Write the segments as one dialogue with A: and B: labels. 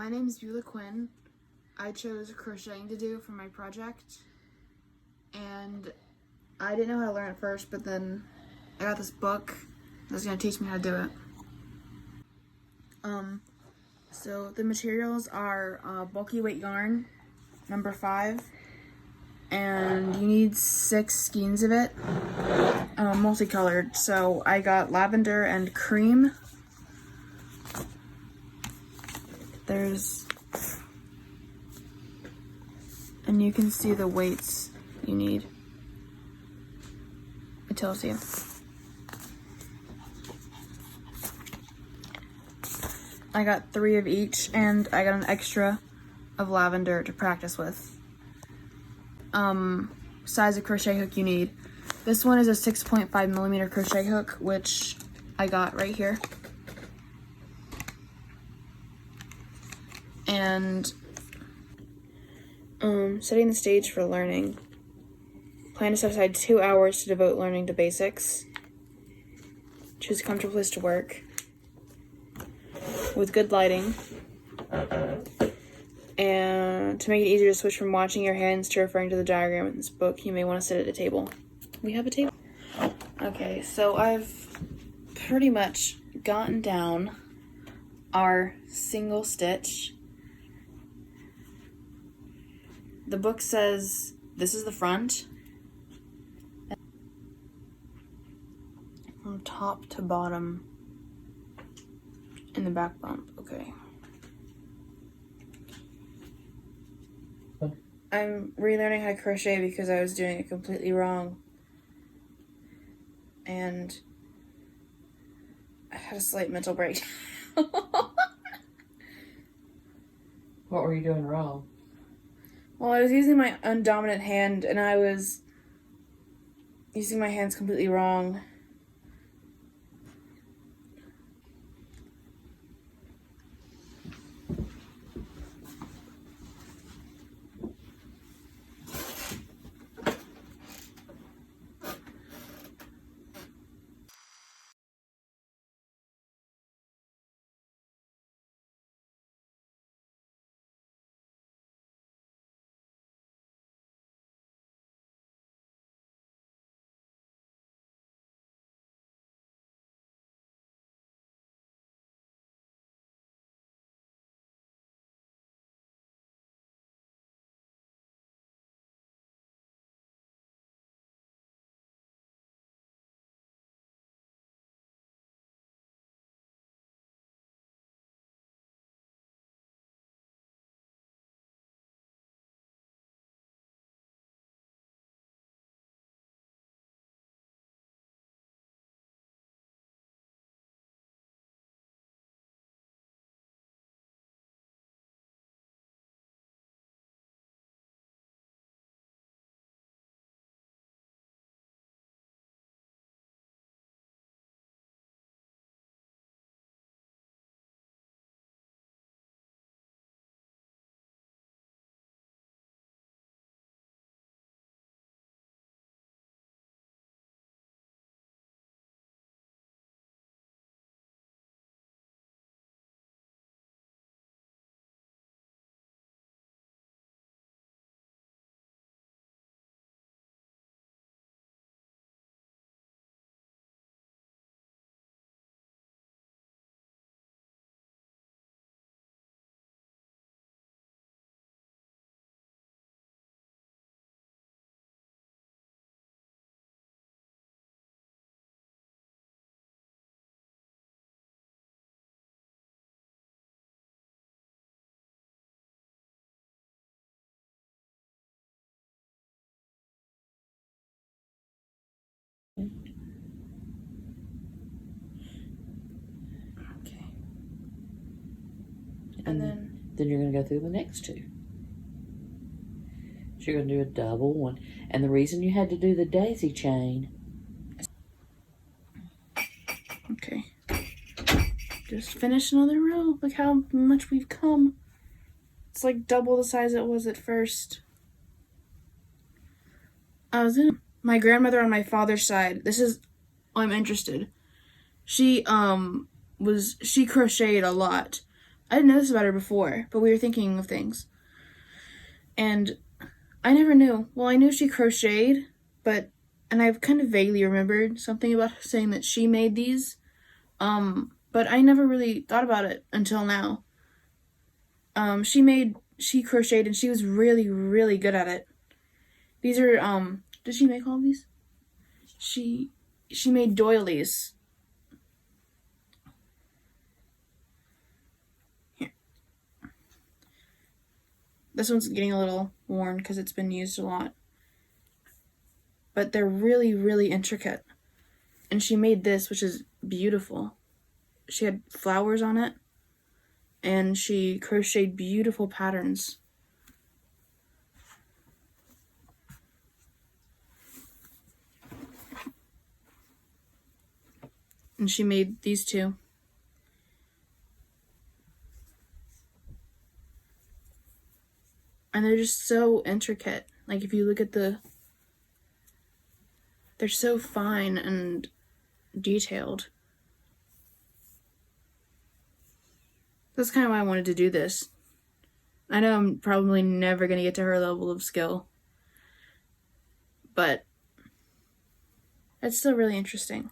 A: My name's Beulah Quinn. I chose crocheting to do for my project, and I didn't know how to learn it first, but then I got this book that's going to teach me how to do it. So the materials are bulky weight yarn, number 5, and you need 6 skeins of it, multicolored. So I got lavender and cream. And you can see the weights you need. It tells you. I got 3 of each, and I got an extra of lavender to practice with. Size of crochet hook you need. This one is a 6.5 millimeter crochet hook, which I got right here. And setting the stage for learning. Plan to set aside 2 hours to devote learning to basics. Choose a comfortable place to work with good lighting. And to make it easier to switch from watching your hands to referring to the diagram in this book, you may want to sit at a table. We have a table. Okay, so I've pretty much gotten down our single stitch. The book says this is the front. From top to bottom in the back bump. Okay. I'm relearning how to crochet because I was doing it completely wrong. And I had a slight mental break.
B: What were you doing wrong?
A: Well, I was using my undominant hand, and I was using my hands completely wrong. Okay. And
B: then you're going to go through the next 2. So you're going to do a double one. And the reason you had to do the daisy chain.
A: Okay. Just finish another row. Look how much we've come. It's like double the size it was at first. I was in my grandmother on my father's side. This is I'm interested. She crocheted a lot. I didn't know this about her before, but we were thinking of things. And I never knew. Well, I knew she crocheted, and I've kind of vaguely remembered something about her saying that she made these. But I never really thought about it until now. She crocheted and she was really, really good at it. These are, did she make all of these? She made doilies. Here. This one's getting a little worn because it's been used a lot. But they're really, really intricate. And she made this, which is beautiful. She had flowers on it. And she crocheted beautiful patterns. And she made these two. And they're just so intricate. Like, if you look at they're so fine and detailed. That's kind of why I wanted to do this. I know I'm probably never going to get to her level of skill. But it's still really interesting.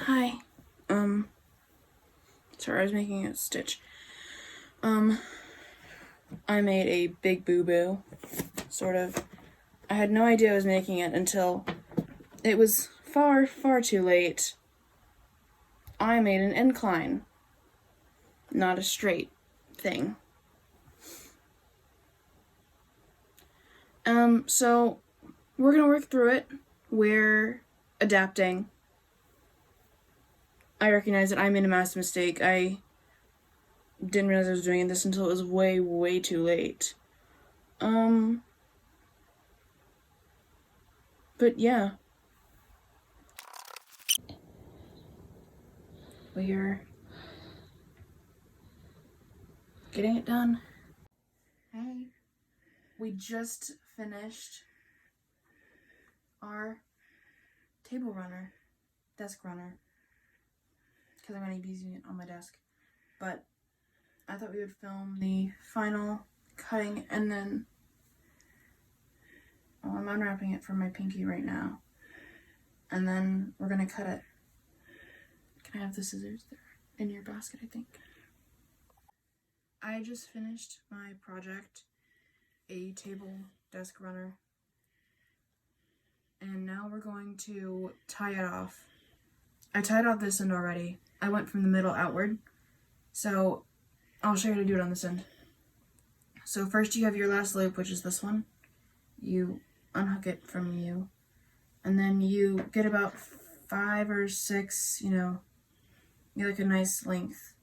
A: Hi. Sorry, I was making a stitch. I made a big boo-boo, sort of. I had no idea I was making it until it was far, far too late. I made an incline, not a straight thing. So we're gonna work through it. We're adapting. I recognize that I made a massive mistake. I didn't realize I was doing this until it was way, way too late. But yeah. We're getting it done. Hey. We just finished our table runner, desk runner, because I'm going to be using it on my desk. But I thought we would film the final cutting and then, well, I'm unwrapping it from my pinky right now. And then we're going to cut it. Can I have the scissors? There in your basket, I think. I just finished my project, a table desk runner. And now we're going to tie it off. I tied off this end already. I went from the middle outward. So I'll show you how to do it on this end. So first you have your last loop, which is this one. You unhook it from you. And then you get about 5 or 6, you get like a nice length.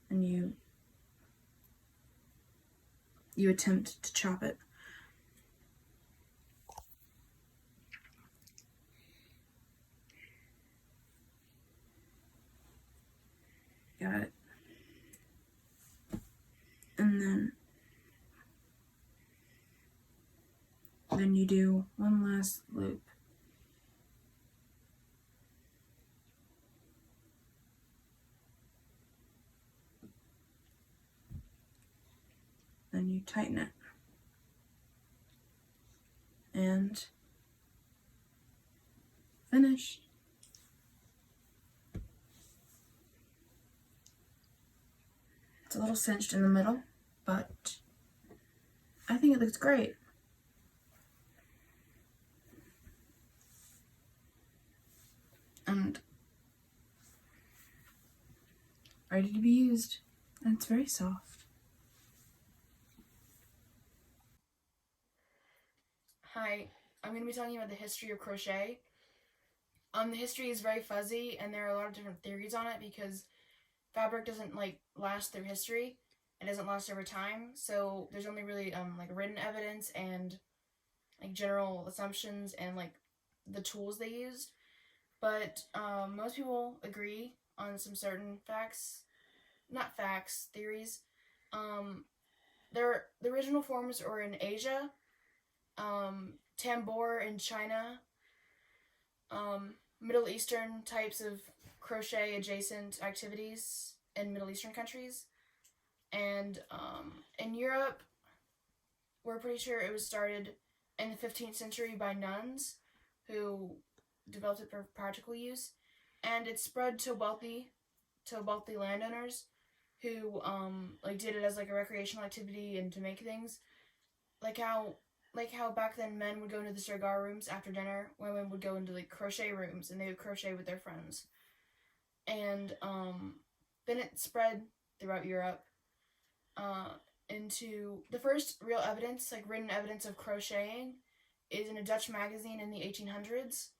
A: And you attempt to chop it. Got it. And then you do one last loop. Then you tighten it. And finish. It's a little cinched in the middle, but I think it looks great. And ready to be used. And it's very soft. Hi, I'm going to be talking about the history of crochet. The history is very fuzzy, and there are a lot of different theories on it because fabric doesn't last through history. It doesn't last over time, so there's only really written evidence and general assumptions and the tools they used. But most people agree on some certain facts, not facts, theories. The original forms are in Asia, tambour in China, Middle Eastern types of crochet adjacent activities in Middle Eastern countries, and in Europe, we're pretty sure it was started in the 15th century by nuns who developed it for practical use, and it spread to wealthy landowners who did it as a recreational activity and to make things, like how back then men would go into the cigar rooms after dinner, women would go into crochet rooms and they would crochet with their friends. And then it spread throughout Europe into the first real evidence, written evidence of crocheting, is in a Dutch magazine in the 1800s,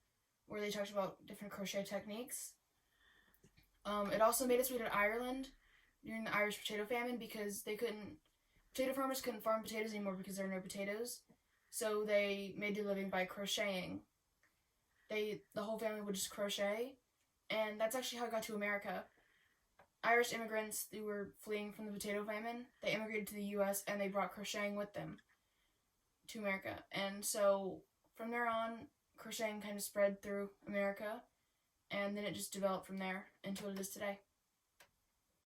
A: where they talked about different crochet techniques. It also made its way to Ireland during the Irish potato famine because potato farmers couldn't farm potatoes anymore because there were no potatoes. So they made their living by crocheting. The whole family would just crochet, and that's actually how it got to America. Irish immigrants who were fleeing from the potato famine, they immigrated to the U.S. and they brought crocheting with them to America. And so from there on, crocheting kind of spread through America, and then it just developed from there until it is today.